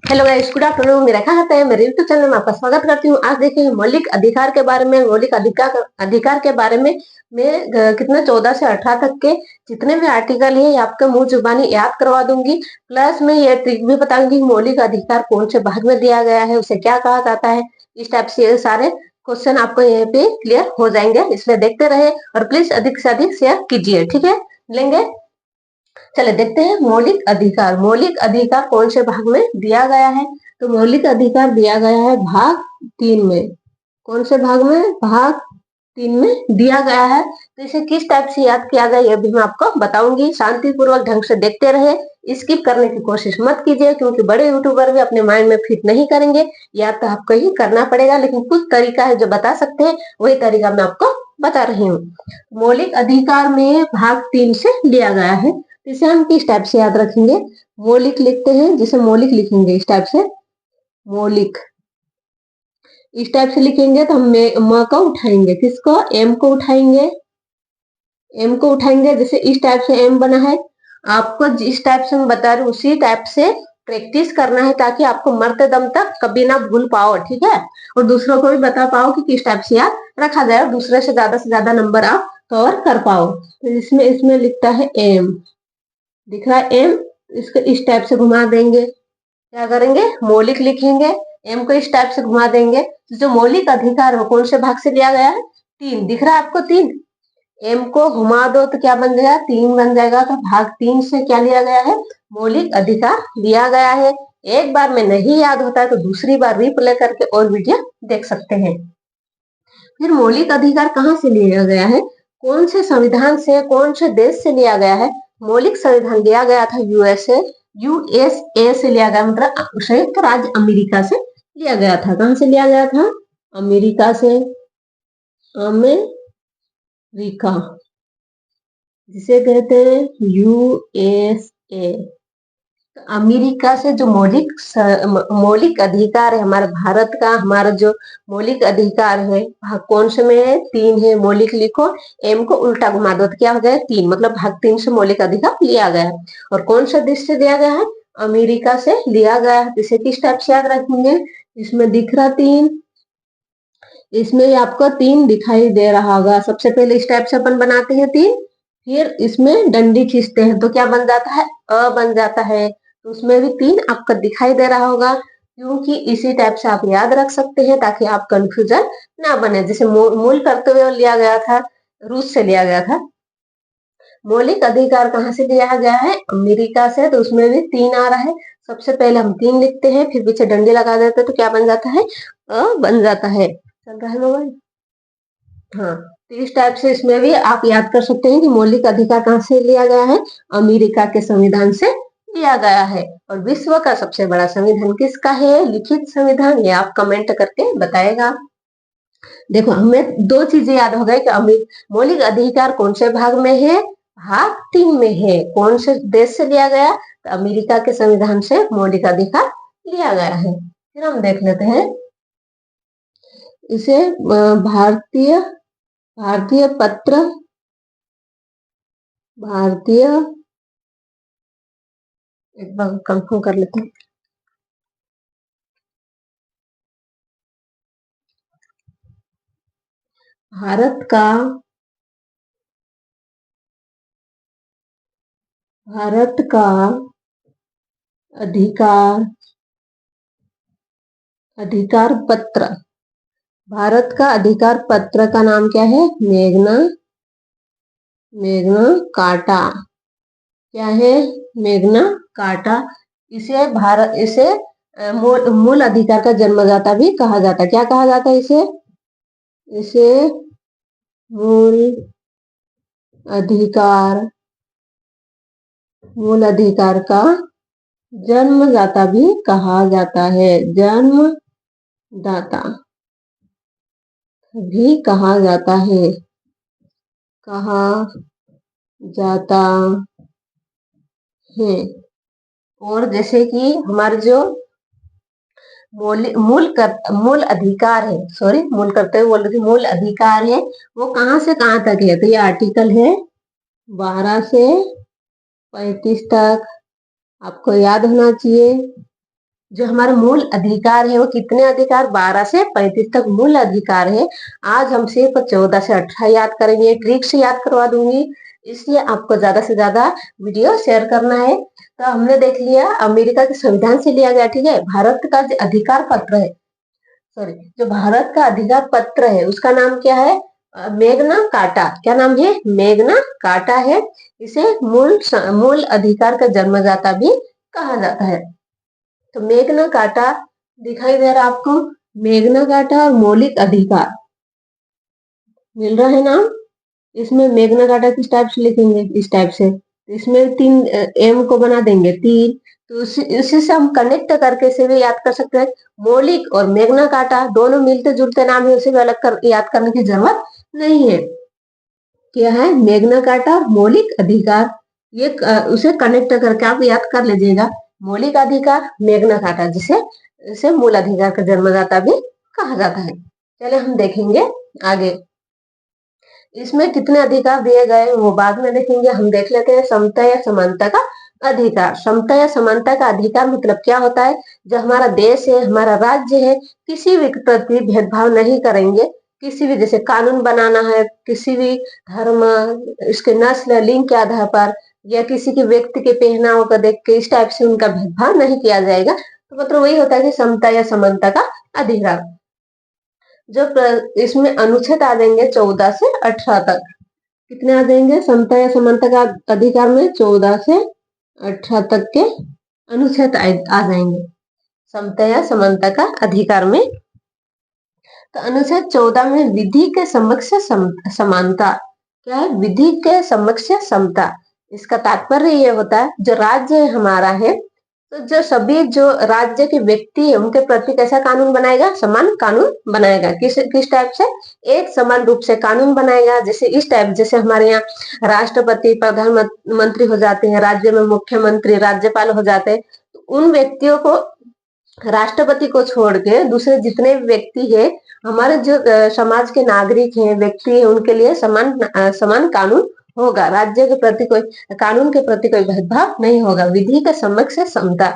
Hello guys, good afternoon. मेरा क्या कहते हैं, मेरे यूट्यूब चैनल में आपका स्वागत करती हूँ। आज देखिए मौलिक अधिकार के बारे में, मौलिक अधिकार के बारे में मैं कितने 14 से 18 तक के जितने भी आर्टिकल है ये आपके मुंह जुबानी याद करवा दूंगी। प्लस मैं ये ट्रिक भी बताऊंगी मौलिक अधिकार कौन से भाग में दिया गया है, उसे क्या कहा जाता है। इस टाइप से ये सारे क्वेश्चन आपको यहाँ पे क्लियर हो जाएंगे, इसलिए देखते रहे और प्लीज अधिक से अधिक शेयर कीजिए, ठीक है। लेंगे, चले देखते हैं मौलिक अधिकार। मौलिक अधिकार कौन से भाग में दिया गया है, तो मौलिक अधिकार दिया गया है भाग 3 में। कौन से भाग में? भाग 3 में दिया गया है। तो इसे किस टाइप से याद किया जाए ये भी मैं आपको बताऊंगी। शांतिपूर्वक ढंग से देखते रहे, स्किप करने की कोशिश मत कीजिए, क्योंकि बड़े यूट्यूबर भी अपने माइंड में फिट नहीं करेंगे, या तो आपको ही करना पड़ेगा। लेकिन कुछ तरीका है जो बता सकते हैं, वही तरीका मैं आपको बता रही हूँ। मौलिक अधिकार में भाग 3 से लिया गया है। इसे हम किस टाइप से याद रखेंगे? मौलिक लिखते हैं, जिसे मौलिक लिखेंगे इस टाइप से, मौलिक इस टाइप से लिखेंगे तो हम म को उठाएंगे, किसको? एम को उठाएंगे, एम को उठाएंगे। जैसे इस टाइप से एम बना है, आपको जिस टाइप से मैं बता रही हूँ उसी टाइप से प्रैक्टिस करना है, ताकि आपको मरते दम तक कभी ना भूल पाओ, ठीक है। और दूसरों को भी बता पाओ कि किस टाइप से याद रखा जाए, और दूसरे से ज्यादा नंबर आप कवर कर पाओ। तो इसमें इसमें लिखता है एम, दिख रहा है एम, इसको इस टाइप से घुमा देंगे। क्या करेंगे? मौलिक लिखेंगे, एम को इस टाइप से घुमा देंगे। तो जो मौलिक अधिकार है कौन से भाग से लिया गया है? 3, दिख रहा है आपको 3। एम को घुमा दो तो क्या बन जाएगा? 3 बन जाएगा। तो भाग 3 से क्या लिया गया है? मौलिक अधिकार लिया गया है। एक बार में नहीं याद होता है तो दूसरी बार रिप्ले करके और वीडियो देख सकते हैं। फिर मौलिक अधिकार कहाँ से लिया गया है? कौन से संविधान से, कौन से देश से लिया गया है? मौलिक संविधान लिया गया था यूएसए से लिया गया, मतलब संयुक्त राज्य अमेरिका से लिया गया था। कहाँ से लिया गया था? अमेरिका से, अमेरिका, जिसे कहते हैं यूएसए। तो अमेरिका से जो मौलिक अधिकार है हमारे भारत का, हमारा जो मौलिक अधिकार है भाग कौन से में है? 3 है। मौलिक लिखो, एम को उल्टा घुमा दो तो क्या हो जाए? 3, मतलब भाग 3 से मौलिक अधिकार लिया गया है। और कौन सा देश से लिया गया है? अमेरिका से लिया गया है। इसे किस टाइप से याद रखेंगे? इसमें दिख रहा 3, इसमें आपको 3 दिखाई दे रहा होगा। सबसे पहले इस टाइप से अपन बनाते हैं 3, फिर इसमें डंडी खींचते हैं तो क्या बन जाता है? अ बन जाता है। तो उसमें भी 3 आपको दिखाई दे रहा होगा, क्योंकि इसी टाइप से आप याद रख सकते हैं ताकि आप कंफ्यूजन ना बने। जैसे मूल करते हुए लिया गया था, रूस से लिया गया था। मौलिक अधिकार कहाँ से लिया गया है? अमेरिका से। तो उसमें भी 3 आ रहा है। सबसे पहले हम 3 लिखते हैं, फिर पीछे डंडी लगा देते हैं तो क्या बन जाता है? अ बन जाता है। चल रहा है मोबाइल? हाँ। तो इस टाइप से इसमें भी आप याद कर सकते हैं कि मौलिक अधिकार कहाँ से लिया गया है? अमेरिका के संविधान से लिया गया है। और विश्व का सबसे बड़ा संविधान किसका है? लिखित संविधान। ये आप कमेंट करके बताएगा। देखो, हमें 2 चीजें याद हो गई कि मौलिक अधिकार कौन से भाग में है? भाग 3 में है। कौन से देश से लिया गया? तो अमेरिका के संविधान से मौलिक अधिकार लिया गया है। फिर हम देख लेते हैं इसे, भारतीय भारतीय पत्र, भारतीय, एक बार कंफर्म कर लेते हैं। भारत का, भारत का अधिकार, अधिकार पत्र, भारत का अधिकार पत्र का नाम क्या है? मेग्ना कार्टा। क्या है? मेग्ना कार्टा। इसे मूल अधिकार का जन्मदाता भी कहा जाता है। क्या कहा जाता है इसे? इसे मूल अधिकार, मूल अधिकार का जन्मदाता भी कहा जाता है। जन्मदाता भी कहा जाता है, कहा जाता है। और जैसे कि हमारे जो मूल अधिकार है, सॉरी मूल करते हुए बोल रही थी, मूल अधिकार है वो कहाँ से कहाँ तक है? तो ये आर्टिकल है 12 से 35 तक, आपको याद होना चाहिए। जो हमारे मूल अधिकार है वो कितने अधिकार, 12 से 35 तक मूल अधिकार है। आज हम सिर्फ 14 से 18 याद करेंगे, ट्रिक से याद करवा दूंगी, इसलिए आपको ज्यादा से ज्यादा वीडियो शेयर करना है। तो हमने देख लिया अमेरिका के संविधान से लिया गया, ठीक है। भारत का जो अधिकार पत्र है, सॉरी, जो भारत का अधिकार पत्र है उसका नाम क्या है, मेग्ना कार्टा। क्या नाम है, मेग्ना कार्टा है। इसे मूल अधिकार का जन्मदाता भी कहा जाता है। तो मेग्ना कार्टा दिखाई दे रहा है आपको, मेग्ना कार्टा और मौलिक अधिकार मिल रहा है नाम। इसमें मेग्ना कार्टा किस टाइप से लिखेंगे, इस टाइप से। इसमें 3 एम को बना देंगे 3, तो उसी से हम कनेक्ट करके इसे भी याद कर सकते हैं। मौलिक और मेग्ना कार्टा दोनों मिलते जुलते नाम है, उसे भी अलग याद करने की जरूरत नहीं है। क्या है, मेग्ना कार्टा और मौलिक अधिकार, ये उसे कनेक्ट करके आप याद कर लीजिएगा। मौलिक अधिकार, मेग्ना कार्टा, जिसे इसे मूल अधिकार का जन्मदाता भी कहा जाता है। चले हम देखेंगे आगे, इसमें कितने अधिकार दिए गए वो बाद में देखेंगे। हम देख लेते हैं समता या समानता का अधिकार। समता या समानता का अधिकार मतलब क्या होता है, जो हमारा देश है, हमारा राज्य है, किसी भी प्रति भेदभाव नहीं करेंगे। किसी भी, जैसे कानून बनाना है, किसी भी धर्म, इसके नस्ल, लिंग के आधार पर, या किसी के व्यक्ति के पहनाव को देख के इस टाइप से उनका भेदभाव नहीं किया जाएगा। तो मतलब वही होता है कि समता या समानता का अधिकार। जो इसमें अनुच्छेद आ जाएंगे 14 से 18 तक। कितने आ जाएंगे, समता या समानता का अधिकार में 14 से 18 तक के अनुच्छेद आ जाएंगे समता या समानता का अधिकार में। तो अनुच्छेद 14 में विधि के समक्ष समानता। क्या है, विधि के समक्ष समता। इसका तात्पर्य ये होता है, जो राज्य हमारा है, तो जो सभी जो राज्य के व्यक्ति है उनके प्रति कैसा कानून बनाएगा, समान कानून बनाएगा। किस टाइप से, एक समान रूप से कानून बनाएगा। जैसे इस टाइप, जैसे हमारे यहाँ राष्ट्रपति, प्रधानमंत्री हो जाते हैं, राज्य में मुख्यमंत्री, राज्यपाल हो जाते हैं, तो उन व्यक्तियों को, राष्ट्रपति को छोड़ के दूसरे जितने भी व्यक्ति है, हमारे जो समाज के नागरिक हैं, व्यक्ति है, उनके लिए समान कानून होगा। राज्य के प्रति कोई, कानून के प्रति कोई भेदभाव नहीं होगा। विधि के समक्ष समता,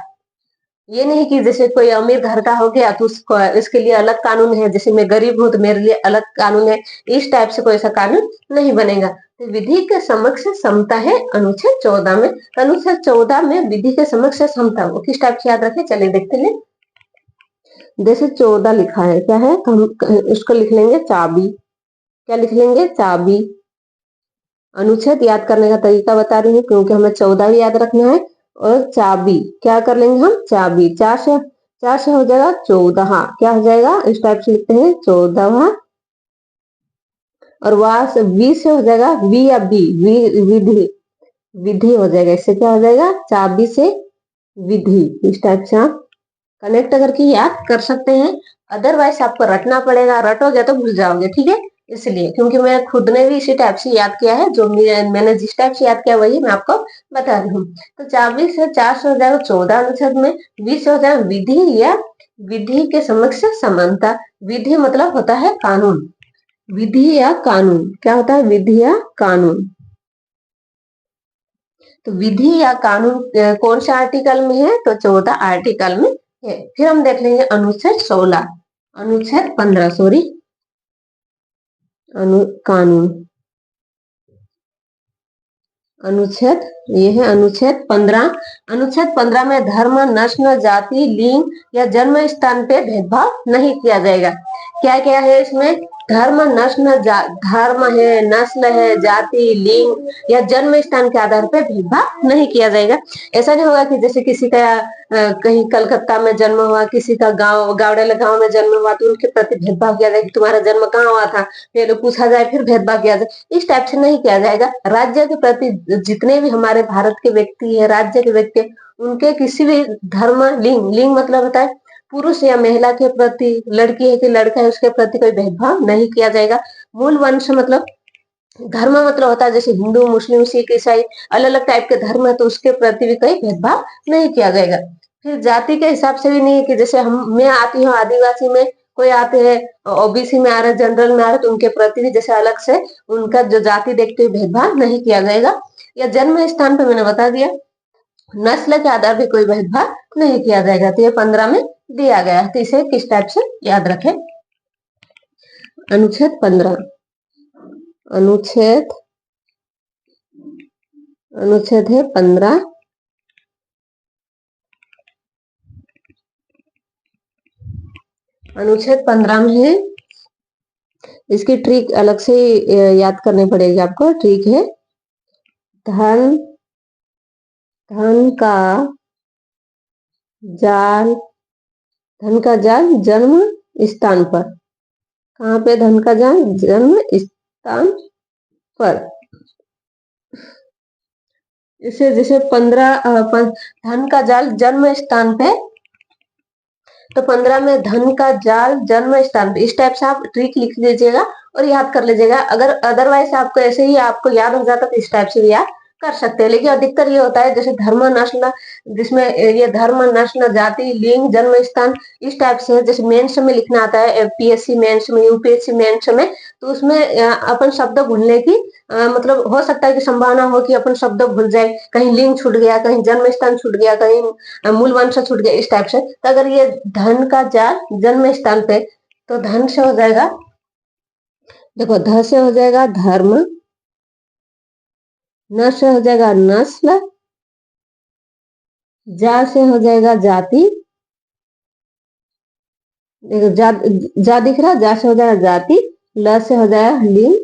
ये नहीं कि जैसे कोई अमीर घर का हो गया तो उसको, इसके लिए अलग कानून है, जैसे मैं गरीब हूं तो मेरे लिए अलग कानून है, इस टाइप से कोई ऐसा कानून नहीं बनेगा। तो विधि के समक्ष समता है अनुच्छेद 14 में। अनुच्छेद 14 में विधि के समक्ष समता, वो किस टाइप से याद रखे, चलिए देखते हैं। जैसे 14 लिखा है, क्या है, तो हम उसको लिख लेंगे चाबी। क्या लिख लेंगे, चाबी। अनुच्छेद याद करने का तरीका बता रही हूँ, क्योंकि हमें 14 भी याद रखना है। और चाबी क्या कर लेंगे हम, चाबी। 4 से हो जाएगा 14, क्या हो जाएगा, इस टाइप से लिखते हैं 14। और वहां से 20 से हो जाएगा वी या बी, विधि, विधि हो जाएगा। इससे क्या हो जाएगा, चाबी से विधि। इस टाइप से आप कनेक्ट करके याद कर सकते हैं। अदरवाइज आपको रटना पड़ेगा, रटोगे तो भूल जाओगे, ठीक है। इसलिए, क्योंकि मैं खुद ने भी इसी टाइप से याद किया है, जो मैंने जिस टाइप से याद किया वही मैं आपको बता रही हूँ। तो 24 से 4 से हो जाएगा 14 अनुच्छेद में, 20 से हो जाएगा विधि या विधि के समक्ष समानता। विधि मतलब होता है कानून, विधि या कानून। क्या होता है, विधि या कानून। तो विधि या कानून कौन सा आर्टिकल में है, तो 14 आर्टिकल में है। फिर हम देख लेंगे अनुच्छेद 16, अनुच्छेद 15, सॉरी, कानून, अनुच्छेद, ये है अनुच्छेद 15। अनुच्छेद 15 में धर्म, नस्ल, जाति, लिंग या जन्म स्थान पे भेदभाव नहीं किया जाएगा। क्या क्या है इसमें, धर्म, नस्ल, धर्म है, नस्ल है, जाति, लिंग या जन्म स्थान के आधार पर भेदभाव नहीं किया जाएगा। ऐसा नहीं होगा कि जैसे किसी का कहीं कलकत्ता में जन्म हुआ, किसी का गावड़ेला गांव में जन्म हुआ, तो उनके प्रति भेदभाव किया जाए कि तुम्हारा जन्म कहाँ हुआ था, फिर पूछा जाए, फिर भेदभाव किया जाए। इस टाइप से नहीं किया जाएगा। राज्य के प्रति जितने भी हमारे भारत के व्यक्ति है, राज्य के व्यक्ति, उनके किसी भी धर्म, लिंग मतलब होता है पुरुष या महिला के प्रति, लड़की है कि लड़का है, उसके प्रति कोई भेदभाव नहीं किया जाएगा। मूल वंश मतलब, धर्म मतलब होता है जैसे हिंदू, मुस्लिम, सिख, ईसाई, अलग अलग टाइप के धर्म है, तो उसके प्रति भी कोई भेदभाव नहीं किया जाएगा। फिर जाति के हिसाब से भी नहीं कि जैसे मैं आती हूँ आदिवासी में, कोई आते हैं ओबीसी में आ रहे, जनरल में आ रहे, तो उनके प्रति भी जैसे अलग से उनका जो जाति देखते हुए भेदभाव नहीं किया जाएगा। या जन्म स्थान पे मैंने बता दिया, नस्ल के आधार पे कोई भेदभाव नहीं किया जाएगा। तो ये 15 में दिया गया है। तो इसे किस टाइप से याद रखें? अनुच्छेद 15, अनुच्छेद अनुच्छेद है 15। अनुच्छेद 15 में है, इसकी ट्रिक अलग से याद करनी पड़ेगी आपको। ट्रिक है धन धन का जाल, धन का जाल जन्म स्थान पर। कहाँ पे धन का जाल? जन्म स्थान पर। इसे जैसे 15 धन का जाल जन्म स्थान पे, तो 15 में धन का जाल जन्म स्थान पे, इस टाइप से आप ट्रिक लिख लीजिएगा और याद कर लीजिएगा। अगर अदरवाइज आपको ऐसे ही आपको याद हो जाता तो इस टाइप से भी याद कर सकते हैं। लेकिन अधिकतर ये होता है जैसे धर्म नस्ल, जिसमें ये धर्म नस्ल जाति लिंग जन्म स्थान इस टाइप से है। जैसे मेंस में लिखना आता है, पीएससी मेंस में, यूपीएससी मेंस में, तो उसमें अपन शब्द भूलने की मतलब हो सकता है कि संभावना हो कि अपन शब्द भूल जाए, कहीं लिंग छूट गया, कहीं जन्म स्थान छूट गया, कहीं मूल वंश छूट गया, इस टाइप से। तो अगर ये धन का जाल जन्म स्थान पे, तो धन से हो जाएगा, देखो ध से हो जाएगा धर्म, न से हो जाएगा नस्ल, जा से हो जाएगा जाति, देखो जा दिख रहा, जा से हो जाएगा जाति, ल से हो जाएगा लिंग,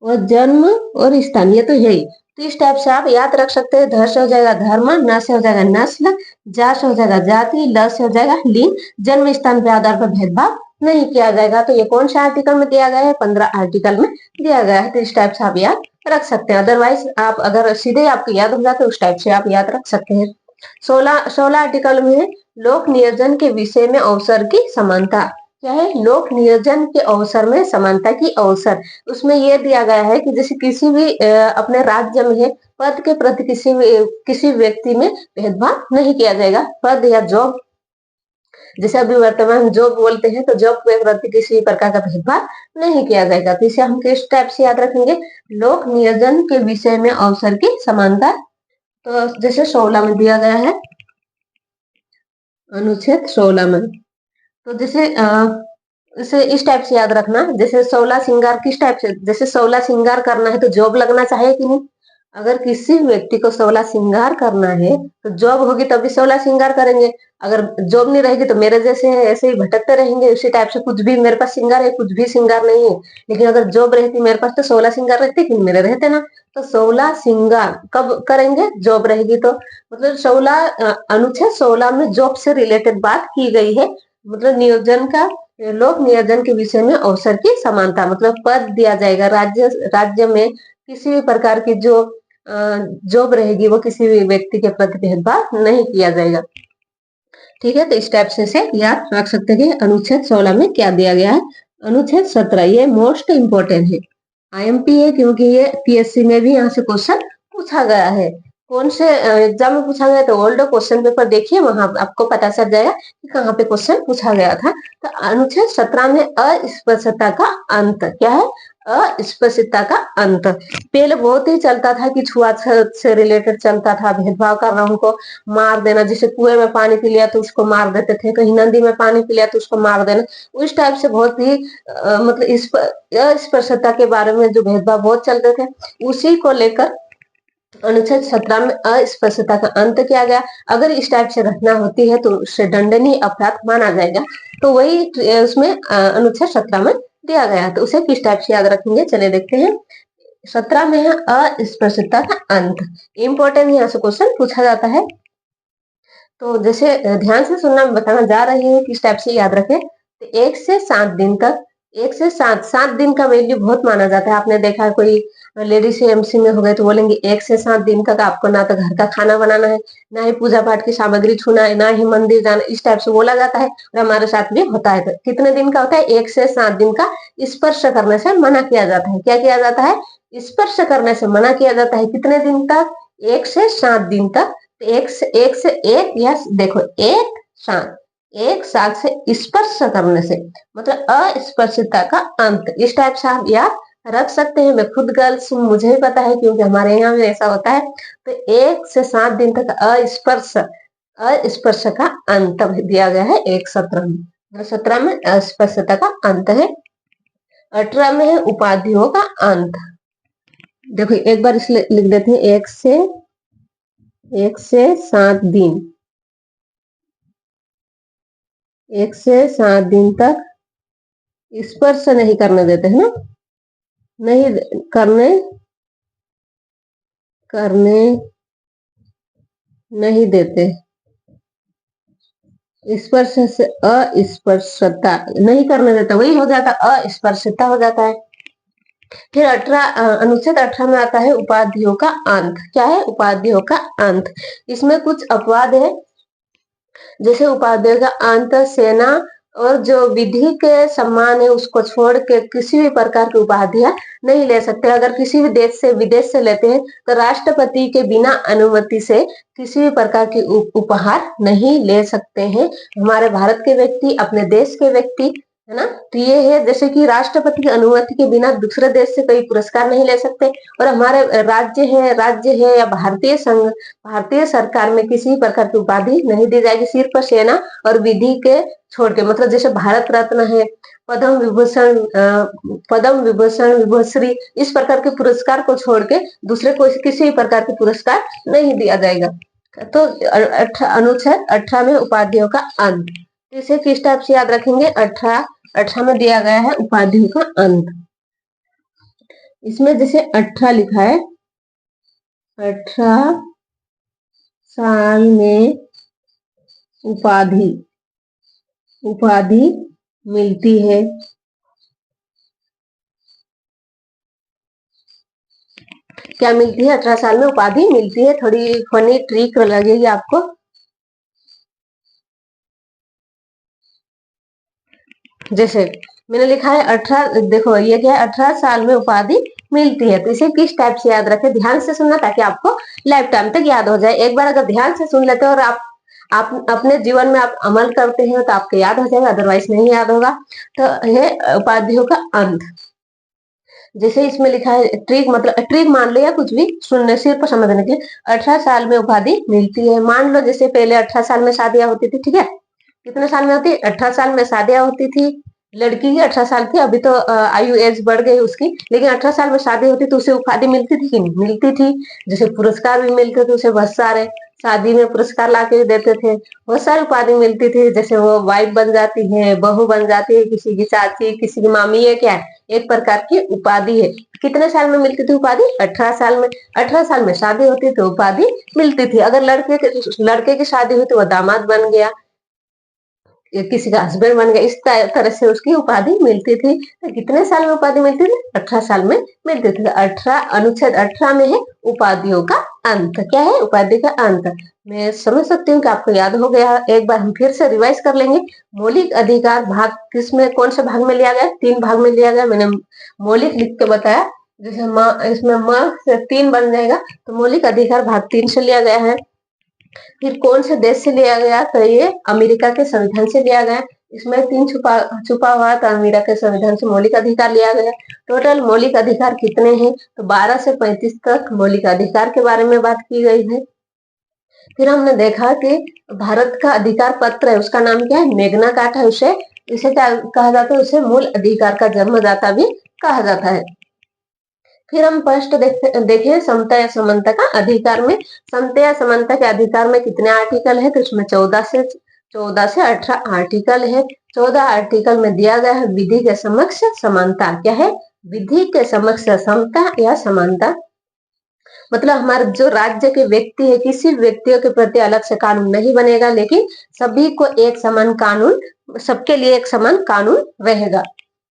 और जन्म और स्थान, ये तो यही। तो इस टाइप से आप याद रख सकते हैं। ध से हो जाएगा धर्म, न से हो जाएगा नस्ल, जा से हो जाएगा जाति, ल से हो जाएगा लिंग, जन्म स्थान के आधार पर भेदभाव नहीं किया जाएगा। तो ये कौन सा आर्टिकल में दिया गया है? 15 आर्टिकल में दिया गया है। तो इस टाइप से आप याद रख सकते हैं। अदरवाइज आप अगर सीधे आपको याद हो जाते उस टाइप से आप याद रख सकते हैं। 16 आर्टिकल में लोक नियोजन के विषय में अवसर की समानता। क्या है? लोक नियोजन के अवसर में समानता की अवसर। उसमें यह दिया गया है कि जैसे किसी भी अपने राज्य में है, पद के प्रति किसी व्यक्ति में भेदभाव नहीं किया जाएगा। पद या जॉब, जैसे अभी वर्तमान जॉब बोलते हैं, तो जॉब के प्रति किसी प्रकार का भेदभाव नहीं किया जाएगा। तो इसे हम किस टाइप से याद रखेंगे? लोक नियोजन के विषय में अवसर की समानता। तो जैसे 16 में दिया गया है, अनुच्छेद 16 में, तो जैसे इस टाइप से याद रखना। जैसे 16 श्रृंगार किस टाइप से, जैसे 16 श्रृंगार करना है तो जॉब लगना चाहिए कि नहीं? अगर किसी व्यक्ति को 16 श्रृंगार करना है तो जॉब होगी तभी 16 श्रृंगार करेंगे। अगर जॉब नहीं रहेगी तो मेरे जैसे ऐसे ही भटकते रहेंगे। उसी टाइप से कुछ भी मेरे पास श्रृंगार है, कुछ भी श्रृंगार नहीं है। लेकिन अगर जॉब रहती मेरे पास तो 16 श्रृंगार रहते कि मेरे रहते ना। तो 16 श्रृंगार कब करेंगे? जॉब रहेगी तो। मतलब 16 अनुच्छेद 16 में जॉब से रिलेटेड बात की गई है। मतलब नियोजन का, लोक नियोजन के विषय में अवसर की समानता, मतलब पद दिया जाएगा राज्य में किसी भी प्रकार की जो जॉब रहेगी वो किसी भी व्यक्ति के प्रति भेदभाव नहीं किया जाएगा। ठीक है, तो इस टाइप से याद रख सकते हैं कि अनुच्छेद 16 में क्या दिया गया है। अनुच्छेद 17 ये मोस्ट इंपोर्टेंट है, आईएमपी है, क्योंकि ये पीएससी में भी यहाँ से क्वेश्चन पूछा गया है। कौन से एग्जाम में पूछा गया? तो ओल्ड क्वेश्चन पेपर देखिए, वहां आपको पता चल जाएगा कि कहाँ पे क्वेश्चन पूछा गया था। तो अनुच्छेद 17 में अस्पृश्यता का अंत क्या है? अस्पृश्यता का अंत। पहले बहुत ही चलता था कि छुआछूत से रिलेटेड चलता था, भेदभाव करना, उनको मार देना। जैसे कुएं में पानी पी लिया तो उसको मार देते थे, कहीं नदी में पानी पी लिया तो उसको मार देना। उस टाइप से बहुत ही मतलब इस अस्पृश्यता के बारे में जो भेदभाव बहुत चलते थे, उसी को लेकर अनुच्छेद 17 में अस्पृश्यता का अंत किया गया। अगर इस टाइप से घटना होती है तो उससे दंडनीय अपराध माना जाएगा। तो वही उसमें अनुच्छेद 17 में दिया गया है। तो उसे किस टाइप से याद रखेंगे? चलिए देखते हैं। 17 में है अस्पृश्यता का अंत। इंपॉर्टेंट यहाँ से क्वेश्चन पूछा जाता है। तो जैसे ध्यान से सुनना, मैं बताना जा रही हूँ किस टाइप से याद रखें। तो 1 से 7 दिन तक, 1 से 7 दिन का वैल्यू बहुत माना जाता है। आपने देखा है कोई लेडीज एमसी में हो गए तो बोलेंगे 1 से 7 दिन तक आपको ना तो घर का खाना बनाना है, ना ही पूजा पाठ की सामग्री छूना है, ना ही मंदिर जाना, इस टाइप से बोला जाता है। और हमारे साथ भी होता है। तो कितने दिन का होता है? 1 से 7 दिन का स्पर्श करने से मना किया जाता है। क्या किया जाता है? स्पर्श करने से मना किया जाता है। कितने दिन तक? 1 से 7 दिन तक। एक से एक, यस देखो, एक साथ से स्पर्श करने से मतलब अस्पर्शिता का अंत। इस टाइप से आप याद रख सकते हैं। मैं खुद गर्ल्स हूँ, मुझे भी पता है क्योंकि हमारे यहाँ भी ऐसा होता है। तो 1 से 7 दिन तक अस्पर्श का अंत दिया गया है एक सत्र में। 17 में अस्पर्शता का अंत है। 18 में है उपाधियों का अंत। देखो एक बार इसलिए लिख देते हैं, 1 से 7 दिन, 1 से 7 दिन तक स्पर्श नहीं करने देते है ना, नहीं करने नहीं देते। स्पर्श से अस्पर्शता नहीं करने देता, वही हो जाता अस्पर्शता हो जाता है। फिर 18 अनुच्छेद 18 में आता है उपाधियों का अंत। क्या है? उपाधियों का अंत। इसमें कुछ अपवाद है, जैसे उपाधियों का अंत सेना और जो विधि के सम्मान है उसको छोड़ के किसी भी प्रकार की उपाधियां नहीं ले सकते। अगर किसी भी देश से विदेश से लेते हैं तो राष्ट्रपति के बिना अनुमति से किसी भी प्रकार की उपहार नहीं ले सकते हैं हमारे भारत के व्यक्ति, अपने देश के व्यक्ति, है ना। तो ये है जैसे कि राष्ट्रपति की अनुमति के बिना दूसरे देश से कोई पुरस्कार नहीं ले सकते। और हमारे राज्य है या भारतीय संघ, भारतीय सरकार में किसी प्रकार की उपाधि नहीं दी जाएगी, सिर्फ सेना और विधि के छोड़ के। मतलब जैसे भारत रत्न है, पद्म विभूषण, विभूश्री, इस प्रकार के पुरस्कार को छोड़ के दूसरे को किसी भी प्रकार के पुरस्कार नहीं दिया जाएगा। तो अनुच्छेद 18 में उपाधियों का अंत, इसे किस टाइप से याद रखेंगे? 18 में दिया गया है उपाधियों का अंत। इसमें जैसे 18 लिखा है, 18 साल में उपाधि मिलती है। क्या मिलती है? 18 साल में उपाधि मिलती है। थोड़ी फनी ट्रिक लगेगी आपको। जैसे मैंने लिखा है 18, देखो ये क्या है, 18 साल में उपाधि मिलती है। तो इसे किस टाइप से याद रखें? ध्यान से सुनना ताकि आपको लाइफ टाइम तक याद हो जाए। एक बार अगर ध्यान से सुन लेते हो और आप अपने जीवन में आप अमल करते हैं तो आपको याद हो जाएगा, अदरवाइज नहीं याद होगा। तो ये उपाधियों का अंत। जैसे इसमें लिखा है ट्रिक, मतलब ट्रिक मान लो या कुछ भी सुनने सिर्फ समझने के लिए। 18 साल में उपाधि मिलती है। मान लो जैसे पहले 18 साल में शादियां होती थी, ठीक है। कितने साल में होती? 18 साल में शादियां होती थी। लड़की की 18 साल थी, अभी तो आयु एज बढ़ गई उसकी, लेकिन 18 साल में शादी होती तो उसे उपाधि मिलती थी कि नहीं मिलती थी। जैसे पुरस्कार भी मिलते थे उसे बहुत सारे, शादी में पुरस्कार ला के देते थे, बहुत सारी उपाधि मिलती थी। जैसे वो वाइफ बन जाती है, बहू बन जाती है, किसी की चाची, किसी की मामी, ये क्या है? एक प्रकार की उपाधि है। कितने साल में मिलती थी उपाधि? 18 साल में। 18 साल में शादी होती तो उपाधि मिलती थी। अगर लड़के की शादी हुई तो वह दामाद बन गया, किसी का हस्बैंड बन गया, इस तरह से उसकी उपाधि मिलती थी। तो कितने साल में उपाधि मिलती थी? 18 साल में मिलती थी। 18 अनुच्छेद 18 में है उपाधियों का अंत। क्या है? उपाधि का अंत। मैं समझ सकती हूँ कि आपको याद हो गया। एक बार हम फिर से रिवाइज कर लेंगे। मौलिक अधिकार भाग किसमें, कौन से भाग में लिया गया? 3 भाग में लिया गया। मैंने मौलिक लिख के बताया। जैसे इसमें म से 3 बन जाएगा, तो मौलिक अधिकार भाग 3 से लिया गया है। फिर कौन से देश से लिया गया? तो ये अमेरिका के संविधान से लिया गया। इसमें 3 छुपा हुआ, तो अमेरिका के संविधान से मौलिक अधिकार लिया गया। टोटल मौलिक अधिकार कितने हैं? तो 12 से 35 तक मौलिक अधिकार के बारे में बात की गई है। फिर हमने देखा कि भारत का अधिकार पत्र है, उसका नाम क्या है? मैग्ना कार्टा है। इसे क्या कहा जाता है? उसे मूल अधिकार का जन्मदाता भी कहा जाता है। फिर हम फर्स्ट देखें समता या समानता का अधिकार में। समता या समानता के अधिकार में कितने आर्टिकल है? तो इसमें 14 से 18 आर्टिकल है। 14 आर्टिकल में दिया गया है विधि के समक्ष समानता। क्या है? विधि के समक्ष समता या समानता। मतलब हमारे जो राज्य के व्यक्ति है, किसी व्यक्तियों के प्रति अलग से कानून नहीं बनेगा, लेकिन सभी को एक समान कानून, सबके लिए एक समान कानून रहेगा।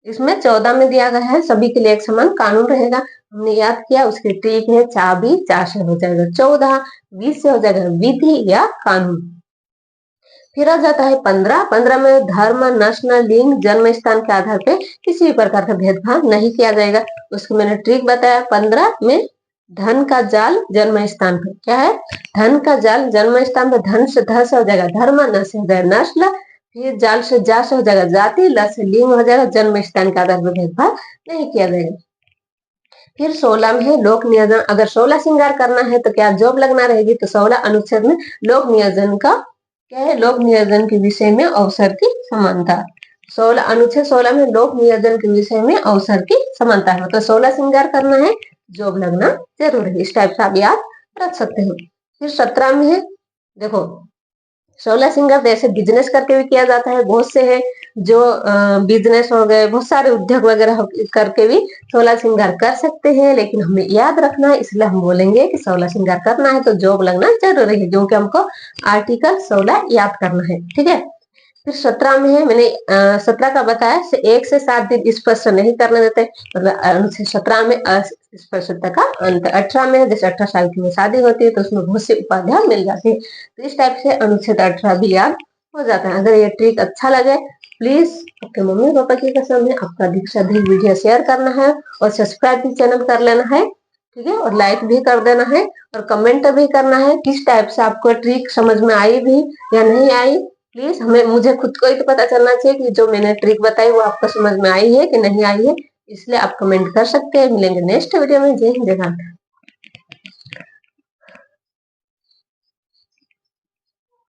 इसमें 14 में दिया गया है सभी के लिए एक समान कानून रहेगा। हमने याद किया, उसकी ट्रिक है चाबी 4 से हो जाएगा 14, 20 से हो जाएगा विधि या कानून। फिर आ जाता है 15 में धर्म, नस्ल, लिंग, जन्म स्थान के आधार पे किसी भी प्रकार का भेदभाव नहीं किया जाएगा। उसको मैंने ट्रिक बताया। 15 में धन का जाल जन्म स्थान पे, क्या है? धन का जाल जन्म स्थान पे, धन से ध से हो जाएगा धर्म, न से हो जाएगा नस्ल, फिर जाल से जा से हो जाएगा जाति, ल से लिंग हो जाएगा, जन्म स्थान के आधार पर भेदभाव नहीं किया जाएगा। फिर 16 में है लोक नियोजन। अगर 16 श्रृंगार करना है तो क्या जॉब लगना रहेगी, तो 16 अनुच्छेद में लोक नियोजन का क्या है, लोक नियोजन के विषय में अवसर की समानता। 16 अनुच्छेद 16 में लोक नियोजन के विषय में अवसर की समानता है, मतलब 16 श्रृंगार करना है, जॉब लगना जरूर है। इस टाइप से आप याद रख सकते हैं। फिर 17 में है, देखो 16 श्रृंगार जैसे बिजनेस करके भी किया जाता है, बहुत से है जो बिजनेस हो गए, बहुत सारे उद्योग वगैरह करके भी 16 श्रृंगार कर सकते हैं, लेकिन हमें याद रखना है, इसलिए हम बोलेंगे कि 16 श्रृंगार करना है तो जॉब लगना जरूरी है, क्योंकि हमको आर्टिकल 16 याद करना है। ठीक है। फिर 17 में है, मैंने 17 का बताया 1 से 7 दिन स्पर्श नहीं करने देते, मतलब अनुच्छेद 17 में अस्पृश्यता का अंत। 18 में जैसे 18 साल की में शादी होती है तो उसमें बहुत सी उपाधियां मिल जाती है, तो इस टाइप से अनुच्छेद 18 भी याद हो जाता है। अगर ये ट्रिक अच्छा लगे, प्लीज आपके मम्मी पापा की कसम है, आपका अधिक से अधिक वीडियो शेयर करना है और सब्सक्राइब भी चैनल कर लेना है। ठीक है, और लाइक भी कर देना है और कमेंट भी करना है किस टाइप से आपको ट्रिक समझ में आई भी या नहीं आई। प्लीज हमें, मुझे खुद को ही तो पता चलना चाहिए कि जो मैंने ट्रिक बताई वो आपको समझ में आई है कि नहीं आई है, इसलिए आप कमेंट कर सकते हैं। मिलेंगे नेक्स्ट वीडियो में। जय हिंद, जय भारत।